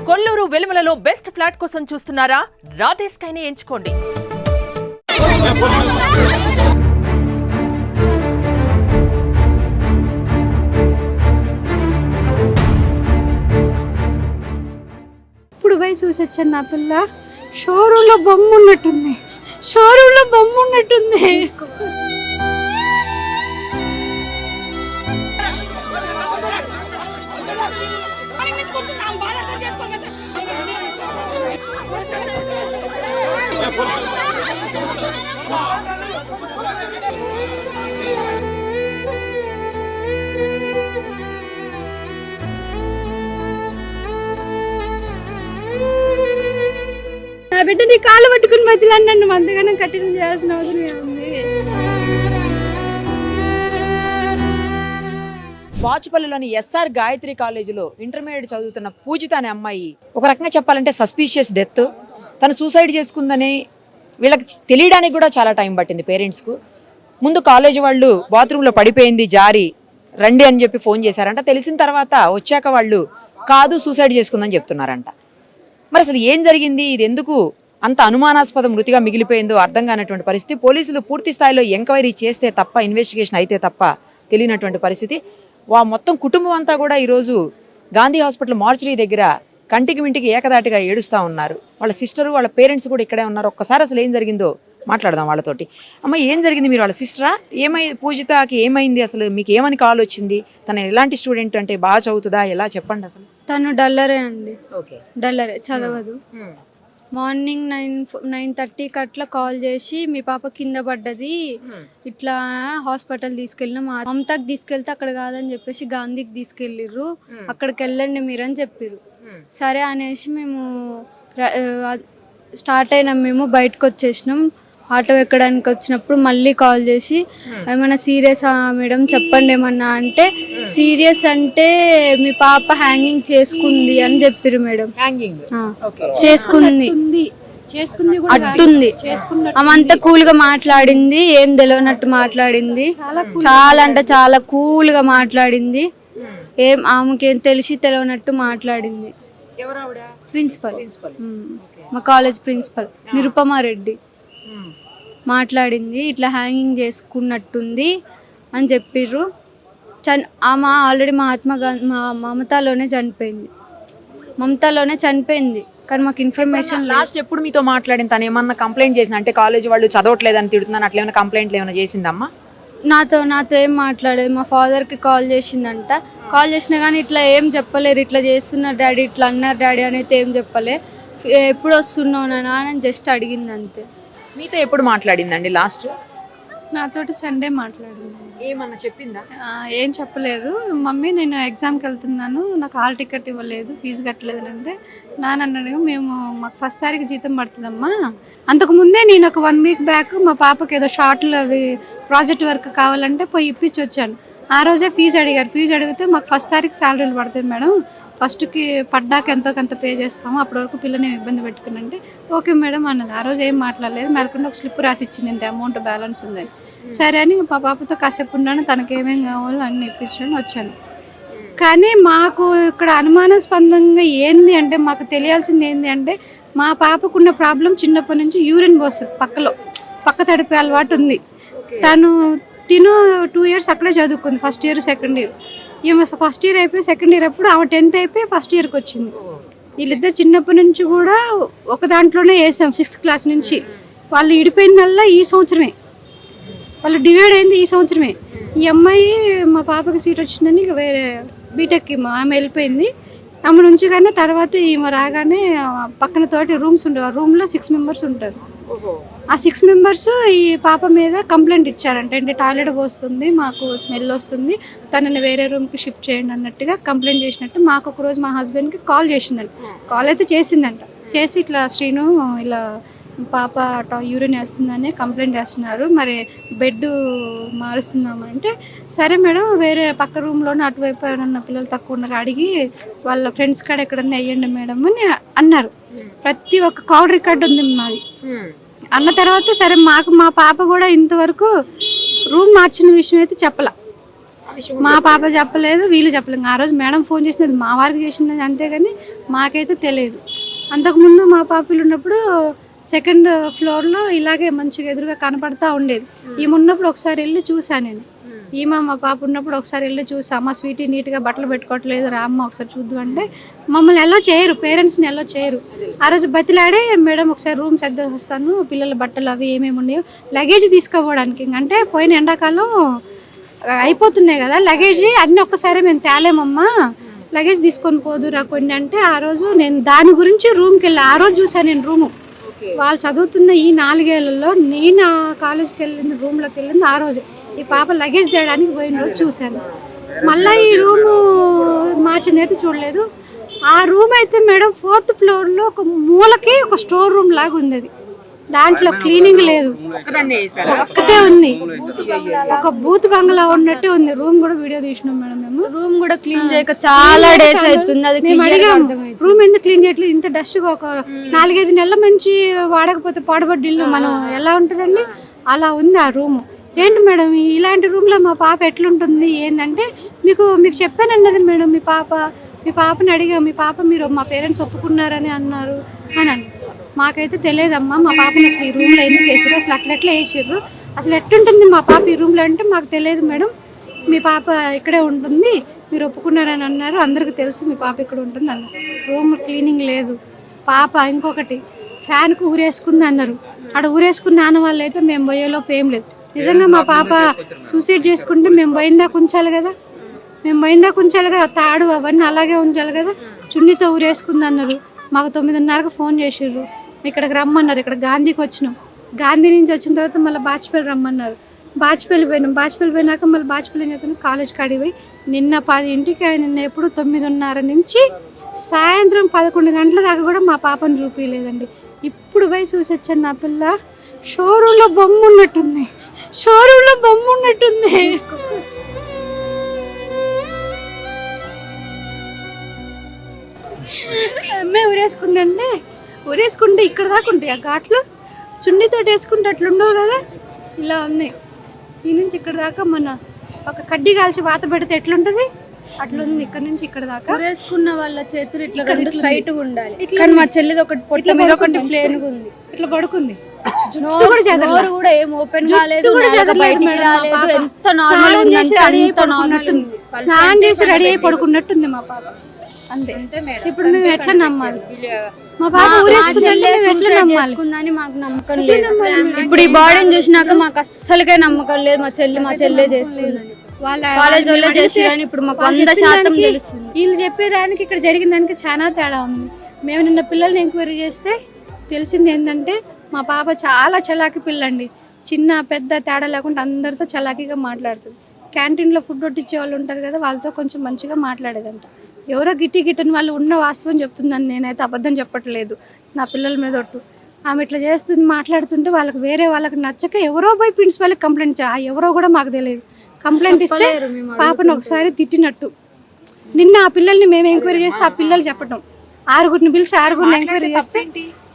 Kolluru వెలుమలలో best flat కోసం చూస్తున్నారా? రాధే స్కైని ఎంచుకోండి. ఇప్పుడు పోయి చూసొచ్చాను. నా పిల్ల షోరూంలో బొమ్మ ఉన్నట్టుంది. నా బిడ్డ నీ కాళ్ళు పట్టుకుని మధ్యలో నన్ను అంతగానో కఠినం చేయాల్సిన అవసరం ఉంది. వాచుపల్లిలోని ఎస్ఆర్ గాయత్రి కాలేజీలో ఇంటర్మీడియట్ చదువుతున్న పూజిత అనే అమ్మాయి ఒక రకంగా చెప్పాలంటే సస్పీషియస్ డెత్. తను సూసైడ్ చేసుకుందని వీళ్ళకి తెలియడానికి కూడా చాలా టైం పట్టింది పేరెంట్స్కు. ముందు కాలేజీ వాళ్ళు బాత్రూంలో పడిపోయింది జారి రండి అని చెప్పి ఫోన్ చేశారంట. తెలిసిన తర్వాత వచ్చాక వాళ్ళు కాదు సూసైడ్ చేసుకుందని చెప్తున్నారంట. మరి అసలు ఏం జరిగింది, ఇది ఎందుకు అంత అనుమానాస్పద మృతిగా మిగిలిపోయిందో అర్థం కానటువంటి పరిస్థితి. పోలీసులు పూర్తి స్థాయిలో ఎంక్వైరీ చేస్తే తప్ప, ఇన్వెస్టిగేషన్ అయితే తప్ప తెలియనటువంటి పరిస్థితి. మొత్తం కుటుంబం అంతా కూడా ఈరోజు గాంధీ హాస్పిటల్ మార్చురీ దగ్గర కంటికి మింటికి ఏకదాటిగా ఏడుస్తూ ఉన్నారు. వాళ్ళ సిస్టరు వాళ్ళ పేరెంట్స్ కూడా ఇక్కడే ఉన్నారు. ఒక్కసారి అసలు ఏం జరిగిందో మాట్లాడదాం వాళ్ళతోటి. అమ్మ, ఏం జరిగింది? మీరు వాళ్ళ సిస్టరా? పూజితకి ఏమైంది? అసలు మీకు ఏమని కాల్ వచ్చింది? తను ఎలాంటి స్టూడెంట్, అంటే బాగా చదువుతుందా, ఎలా చెప్పండి అసలు. తను డల్లరే అండి. డల్లరే, చదవదు. మార్నింగ్ 9:30కి అట్లా కాల్ చేసి మీ పాప కింద పడ్డది, ఇట్లా హాస్పిటల్ తీసుకెళ్ళినాం. మమతాకి తీసుకెళ్తే అక్కడ కాదని చెప్పేసి గాంధీకి తీసుకెళ్ళిర్రు, అక్కడికి వెళ్ళండి మీరని చెప్పిర్రు. సరే అనేసి మేము స్టార్ట్ అయినాం. మేము బయటకు వచ్చేసినాం. ఆటో ఎక్కడానికి వచ్చినప్పుడు మళ్ళీ కాల్ చేసి ఏమన్నా సీరియసా మేడం చెప్పండి ఏమన్నా అంటే, సీరియస్ అంటే మీ పాప హ్యాంగింగ్ చేసుకుంది అని చెప్పిర్రు మేడం. చేసుకుంది అట్టుంది. ఆమంతా కూల్ గా మాట్లాడింది, ఏం తెలియనట్టు మాట్లాడింది. చాలా అంటే చాలా కూల్ గా మాట్లాడింది. ఆమెకేం తెలిసి తెలియనట్టు మాట్లాడింది. ప్రిన్సిపల్, మా కాలేజ్ ప్రిన్సిపల్ నిరుపమారెడ్డి మాట్లాడింది. ఇట్లా హ్యాంగింగ్ చేసుకున్నట్టుంది అని చెప్పిర్రు. ఆమె ఆల్రెడీ మమతాలోనే చనిపోయింది. కానీ మాకు ఇన్ఫర్మేషన్. లాస్ట్ ఎప్పుడు మీతో మాట్లాడింది? తను ఏమన్నా కంప్లైంట్ చేసింది అంటే కాలేజ్ వాళ్ళు చదవట్లేదని తిడుతున్నాను అట్లా ఏమైనా కంప్లైంట్లు ఏమైనా చేసిందమ్మా? నాతో ఏం మాట్లాడేది. మా ఫాదర్కి కాల్ చేసిందంట. కాల్ చేసినా కానీ ఇట్లా ఏం చెప్పలేరు. ఇట్లా చేస్తున్నారు డాడీ, ఇట్లా అన్నారు డాడీ అనేది ఏం చెప్పలే. ఎప్పుడు వస్తున్నావు నాన్న అని జస్ట్ అడిగింది అంతే. మీతో ఎప్పుడు మాట్లాడిందండి లాస్ట్? నాతోటి సండే మాట్లాడింది. ఏమన్నా చెప్పిందా? ఏం చెప్పలేదు. మమ్మీ నేను ఎగ్జామ్కి వెళ్తున్నాను, నాకు హాల్ టికెట్ ఇవ్వలేదు, ఫీజు కట్టలేదు అంటే నాన్నన్నాడు మాకు 1st తారీఖు జీతం పడుతుందమ్మా. అంతకుముందే నేను ఒక 1 వీక్ బ్యాక్ మా పాపకి ఏదో షార్ట్లు అవి ప్రాజెక్ట్ వర్క్ కావాలంటే పోయి ఇప్పించి వచ్చాను. ఆ రోజే ఫీజు అడిగారు. ఫీజు అడిగితే మాకు 1st తారీఖు శాలరీలు పడతాయి మేడం, 1st పడ్డాక ఎంతో కొంత పే చేస్తాము, అప్పటి వరకు పిల్లని ఇబ్బంది పెట్టుకున్నంటే ఓకే మేడం అన్నది. ఆ రోజు ఏం మాట్లాడలేదు. మెలకుండా ఒక స్లిప్ రాసి ఇచ్చింది, ఇంత అమౌంట్ బ్యాలెన్స్ ఉందని. సరే అని మా పాపతో కాసేపు ఉన్నాను, తనకి ఏమేమి కావాలో అన్నీ ఇప్పించాను, వచ్చాను. కానీ మాకు ఇక్కడ అనుమానాస్పదంగా ఏంది అంటే, మాకు తెలియాల్సింది ఏంది అంటే, మా పాపకున్న ప్రాబ్లం చిన్నప్పటి నుంచి యూరిన్ పోస్తుంది, పక్క తడిపే అలవాటు ఉంది. తిను 2 years అక్కడే చదువుకుంది, 1st year 2nd year. ఈమె 1st year అయిపోయి 2nd year అప్పుడు ఆమె 10th అయిపోయి 1st yearకి వచ్చింది. వీళ్ళిద్దరు చిన్నప్పటి నుంచి కూడా ఒక దాంట్లోనే వేసాం, 6th class నుంచి. వాళ్ళు విడిపోయిందల్లా ఈ సంవత్సరమే, వాళ్ళు డివైడ్ అయింది ఈ సంవత్సరమే. ఈ అమ్మాయి మా పాపకి సీట్ వచ్చిందని ఇక వేరే బీటెక్కి ఆమె వెళ్ళిపోయింది. ఆమె నుంచి కానీ తర్వాత ఈమె రాగానే పక్కన తోటి రూమ్స్ ఉండేవి. ఆ రూమ్లో 6 members ఉంటారు. ఆ 6 members ఈ పాప మీద కంప్లైంట్ ఇచ్చారంట. అంటే టాయిలెట్ పోస్తుంది, మాకు స్మెల్ వస్తుంది, తనని వేరే రూమ్కి షిఫ్ట్ చేయండి అన్నట్టుగా కంప్లైంట్ చేసినట్టు. మాకు ఒకరోజు మా హస్బెండ్కి కాల్ చేసిందంట. కాల్ అయితే చేసిందంట. చేసి ఇట్లా శ్రీను ఇలా పాప యూరిన్ వేస్తుందని కంప్లైంట్ చేస్తున్నారు, మరి బెడ్ మారుస్తున్నామంటే సరే మేడం వేరే పక్క రూమ్లోనే అటువైపు ఏమన్నా పిల్లలు తక్కువ ఉన్నారు అడిగి వాళ్ళ ఫ్రెండ్స్ కాడ ఎక్కడన్నా వేయండి మేడం అని అన్నారు. ప్రతి ఒక్క కాల్ రికార్డ్ ఉంది మాది. అన్న తర్వాత సరే మా పాప కూడా ఇంతవరకు రూమ్ మార్చిన విషయం అయితే చెప్పలా. మా పాప చెప్పలేదు, వీళ్ళు చెప్పలేదు. ఆ రోజు మేడం ఫోన్ చేసినది మా వారికి చేసింది అంతేగాని మాకైతే తెలియదు. అంతకుముందు మా పాపలు ఉన్నప్పుడు సెకండ్ ఫ్లోర్లో ఇలాగే మంచిగా ఎదురుగా కనపడతా ఉండేది. ఈమె ఉన్నప్పుడు ఒకసారి వెళ్ళి చూసాను నేను. ఈమె మా పాప ఉన్నప్పుడు ఒకసారి వెళ్ళి చూసా, అమ్మ స్వీటీ నీట్గా బట్టలు పెట్టుకోవట్లేదు, రా అమ్మ ఒకసారి చూద్దాం అంటే మమ్మల్ని ఎలా చేయరు, పేరెంట్స్ని ఎలా చేయరు. ఆ రోజు బతిలాడే మేడం ఒకసారి రూమ్ సర్ది వస్తాను, పిల్లల బట్టలు అవి ఏమేమి ఉన్నాయో లగేజ్ తీసుకోవడానికి. అంటే పోయిన ఎండాకాలం అయిపోతున్నాయి కదా లగేజ్ అన్నీ ఒక్కసారి మేము తేలేమమ్మా, లగేజ్ తీసుకొని పోదురా కొన్ని అంటే ఆ రోజు నేను దాని గురించి రూమ్కి వెళ్ళి ఆ రోజు చూసాను నేను రూము. వాళ్ళు చదువుతున్న ఈ 4 ఏళ్లలో నేను కాలేజ్కి వెళ్ళింది, రూమ్లోకి వెళ్ళింది ఆ రోజు. ఈ పాప లగేజ్ తేయడానికి పోయిన రోజు చూశాను. మళ్ళీ ఈ రూము మార్చింది అయితే చూడలేదు. ఆ రూమ్ అయితే మేడం 4th ఫ్లోర్లో ఒక మూలకి ఒక స్టోర్ రూమ్ లాగా ఉంది. అది దాంట్లో క్లీనింగ్ లేదు, ఒక్కటే ఉంది, ఒక బూత్ బంగ్లా ఉన్నట్టు ఉంది. రూమ్ కూడా వీడియో తీసినాం మేడం మేము. రూమ్ కూడా క్లీన్ చేయక చాలా డేస్ అవుతుంది. అది మేము అడిగాము రూమ్ ఎందుకు క్లీన్ చేయట్లేదు, ఇంత డస్ట్ గా ఒక 4-5 నెలల నుంచి వాడకపోతే పాడుబడ్డ ఇల్లు మనం ఎలా ఉంటుందండి, అలా ఉంది ఆ రూము. ఏంటి మేడం ఇలాంటి రూమ్లో మా పాప ఎట్లుంటుంది ఏంటంటే మీకు చెప్పానన్నది మేడం. మీ పాపని అడిగా, మీ పాప మీరు మా పేరెంట్స్ ఒప్పుకున్నారని అన్నారు అని అని. మాకైతే తెలియదమ్మా, మా పాపని అసలు ఈ రూమ్లో ఎందుకు వేసారు, అసలు అట్లా వేసారు, అసలు ఎట్టుంటుంది మా పాప ఈ రూమ్లో అంటే మాకు తెలియదు మేడం, మీ పాప ఇక్కడే ఉంటుంది, మీరు ఒప్పుకున్నారని అన్నారు, అందరికీ తెలుసు మీ పాప ఇక్కడ ఉంటుంది అన్నారు. రూమ్ క్లీనింగ్ లేదు. పాప ఇంకొకటి ఫ్యాన్కు ఊరేసుకుంది అన్నారు. అక్కడ ఊరేసుకున్న నాన్న వాళ్ళు అయితే మేము పోయేలోపు ఏం లేదు. నిజంగా మా పాప సూసైడ్ చేసుకుంటే మేము పోయిందాక ఉంచాలి కదా, తాడు అవన్నీ అలాగే ఉంచాలి కదా. చున్నీతో ఊరేసుకుంది అన్నారు. మాకు 9:30కు ఫోన్ చేసిర్రు, ఇక్కడికి రమ్మన్నారు. ఇక్కడ గాంధీకి వచ్చినాం. గాంధీ నుంచి వచ్చిన తర్వాత మళ్ళీ బాచిపల్లి రమ్మన్నారు. బాచిపల్లి పోయినాక మళ్ళీ బాచిపల్లి ఏం చేస్తాను కాలేజ్ కాడికి పోయి నిన్న 10ంటికి, నిన్న ఎప్పుడు 9:30 నుంచి సాయంత్రం 11 గంటల దాకా కూడా మా పాపను చూపించలేదండి. ఇప్పుడు పోయి చూసి వచ్చాను, నా పిల్ల షోరూంలో బొమ్మ ఉన్నట్టుంది. అమ్మే ఊరేసుకుంటే ఇక్కడ దాకా ఉంటాయి ఆ ఘాట్లు, చున్నీతో వేసుకుంటే అట్లుండవు కదా, ఇలా ఉన్నాయి. ఈ నుంచి ఇక్కడ దాకా మన ఒక కడ్డీ కాల్చి వాత పెడితే ఎట్లుంటది అట్లుంది. ఇక్కడ నుంచి ఇక్కడ దాకా వేసుకున్న వాళ్ళ చేతులు ఇట్లా రెండు స్ట్రైట్ గా ఉండాలి. కానీ మా చెల్లిది ఒకటి పొట్ల మీద ఒకటి ప్లేన్ గా ఉంది, ఇట్లా పడుకుంది. నోరు కూడా ఏం ఓపెన్ కాలేదు, స్నానం చేసి రెడీ అయి పడుకున్నట్టుంది మా పాప. అంతే. ఇప్పుడు మేము ఎట్లా నమ్మాలి, మా పాప ఊరేసుకుందని మాకు నమ్మకం లేదు. ఇప్పుడు ఈ బాడీని చూసినాక మాకు అస్సలుకే నమ్మకం లేదు. మా చెల్లె చేసుకుందని కాలేజ్ వాళ్ళే చేసి ఇప్పుడు మాకు 100% తెలుస్తుంది. వీళ్ళు చెప్పేదానికి ఇక్కడ జరిగిన దానికి చాలా తేడా ఉంది. మేము నిన్న పిల్లల్ని ఎంక్వైరీ చేస్తే తెలిసింది ఏంటంటే మా పాప చాలా చలాకీ పిల్లండి. చిన్న పెద్ద తేడా లేకుండా అందరితో చలాకీగా మాట్లాడుతుంది. క్యాంటీన్లో ఫుడ్ కొట్టించే వాళ్ళు ఉంటారు కదా, వాళ్ళతో కొంచెం మంచిగా మాట్లాడేదంట. ఎవరో గిట్టని వాళ్ళు ఉన్న వాస్తవం చెప్తుందని, నేనైతే అబద్ధం చెప్పట్లేదు. నా పిల్లల మీద ఒట్టు. ఆమె ఇట్లా చేస్తుంది, మాట్లాడుతుంటే వాళ్ళకి నచ్చక ఎవరో పోయి ప్రిన్సిపాల్కి కంప్లైంట్ ఎవరో కూడా మాకు తెలియదు. కంప్లైంట్ ఇస్తే పాపను ఒకసారి తిట్టినట్టు. నిన్న ఆ పిల్లల్ని మేము ఎంక్వైరీ చేస్తే ఆ పిల్లలు చెప్పటం, 6గురిని పిలిచి 6గురిని ఎంక్వైరీ చేస్తే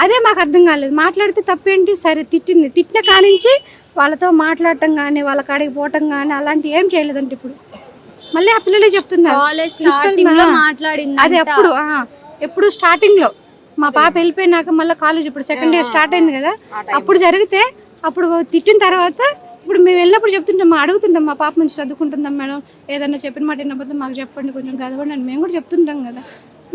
అదే మాకు అర్థం కాలేదు. మాట్లాడితే తప్పేంటి, సరే తిట్టిన కానించి వాళ్ళతో మాట్లాడటం కానీ వాళ్ళ కాడికి పోవటం కానీ అలాంటి ఏం చేయలేదంటే ఇప్పుడు మళ్ళీ ఆ పిల్లలే చెప్తున్నారు. అది ఎప్పుడు స్టార్టింగ్ లో మా పాప వెళ్ళిపోయినాక మళ్ళీ కాలేజ్ ఇప్పుడు సెకండ్ ఇయర్ స్టార్ట్ అయింది కదా, అప్పుడు జరిగితే అప్పుడు తిట్టిన తర్వాత ఇప్పుడు మేము వెళ్ళినప్పుడు చెప్తుంటాం, అడుగుతుంటాం మా పాప మంచి చదువుకుంటుందాం మేడం, ఏదన్నా చెప్పిన మాట వినకపోతే మాకు చెప్పండి కొంచెం గదవండి అని మేము కూడా చెప్తుంటాం కదా.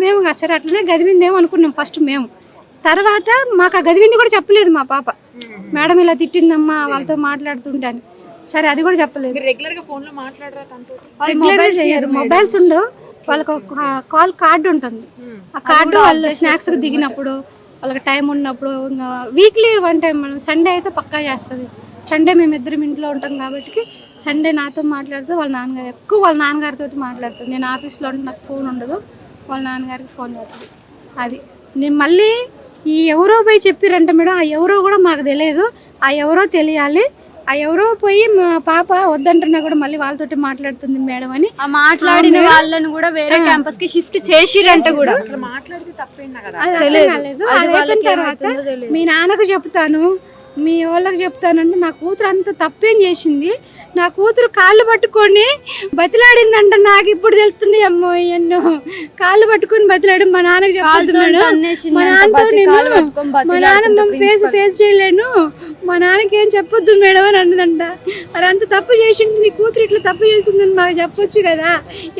మేము సరే అట్లనే గదివిందేమో అనుకున్నాం ఫస్ట్ మేము. తర్వాత మాకు ఆ గదివింది కూడా చెప్పలేదు మా పాప, మేడం ఇలా తిట్టిందమ్మా వాళ్ళతో మాట్లాడుతుంటాను. సరే అది కూడా చెప్పలేదు. మొబైల్స్ ఉండవు వాళ్ళకి, ఒక కాల్ కార్డు ఉంటుంది. ఆ కార్డు వాళ్ళు స్నాక్స్కి దిగినప్పుడు వాళ్ళకి టైం ఉన్నప్పుడు, ఇంకా వీక్లీ 1 టైం మనం సండే అయితే పక్కా చేస్తుంది. సండే మేమిద్దరం ఇంట్లో ఉంటాం కాబట్టి సండే నాతో మాట్లాడుతూ వాళ్ళ నాన్నగారు ఎక్కువ వాళ్ళ నాన్నగారితో మాట్లాడుతుంది. నేను ఆఫీస్లో ఉంటే నాకు ఫోన్ ఉండదు, వాళ్ళ నాన్నగారికి ఫోన్ చేస్తుంది. అది నేను మళ్ళీ ఈ ఎవరో పోయి చెప్పిరంట మేడం, ఆ ఎవరో కూడా మాకు తెలియదు, ఆ ఎవరో తెలియాలి. ఆ ఎవరో పోయి మా పాప వద్దంటున్నా కూడా మళ్ళీ వాళ్ళతోటి మాట్లాడుతుంది మేడం అని. ఆ మాట్లాడిన వాళ్ళని కూడా వేరే క్యాంపస్ కి షిఫ్ట్ చేసిరంట కూడా. తెలియదు. తర్వాత మీ నాన్నకు చెప్తాను, మీ వాళ్ళకి చెప్తానంటే నా కూతురు అంత తప్పేం చేసింది, నా కూతురు కాళ్ళు పట్టుకొని బతిలాడిందంట. నాకు ఇప్పుడు తెలుస్తుంది అమ్మో ఎన్నో కాళ్ళు పట్టుకొని బతిలాడు. మా నాన్నకి చెప్తున్నాడు, మా నాన్నతో నేను మా నాన్న ఫేస్ చేయలేను, మా నాన్నకి ఏం చెప్పొద్దు మేడం అని అన్నదంట. మరి అంత తప్పు చేసింది నీ కూతురు ఇట్లా తప్పు చేసిందని మాకు చెప్పొచ్చు కదా,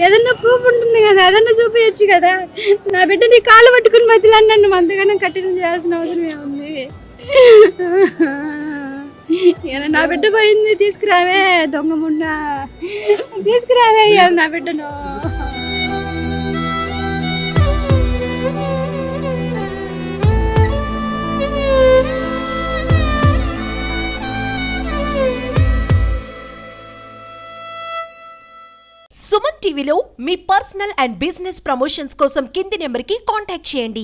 ఏదన్నా ప్రూఫ్ ఉంటుంది కదా, ఏదన్నా చూపించచ్చు కదా. నా బిడ్డ నీ కాళ్ళు పట్టుకుని బతిలాడి నన్ను అంతగానో కఠినం చేయాల్సిన అవసరం ఏముంది? ఇలా నా బిడ్డ పోయింది, తీసుకురావే దొంగ ముండ, తీసుకురావే ఇవాళ నా బిడ్డను. సుమన్ టీవీలో మీ పర్సనల్ అండ్ బిజినెస్ ప్రమోషన్స్ కోసం కింది నెంబర్కి కాంటాక్ట్ చేయండి.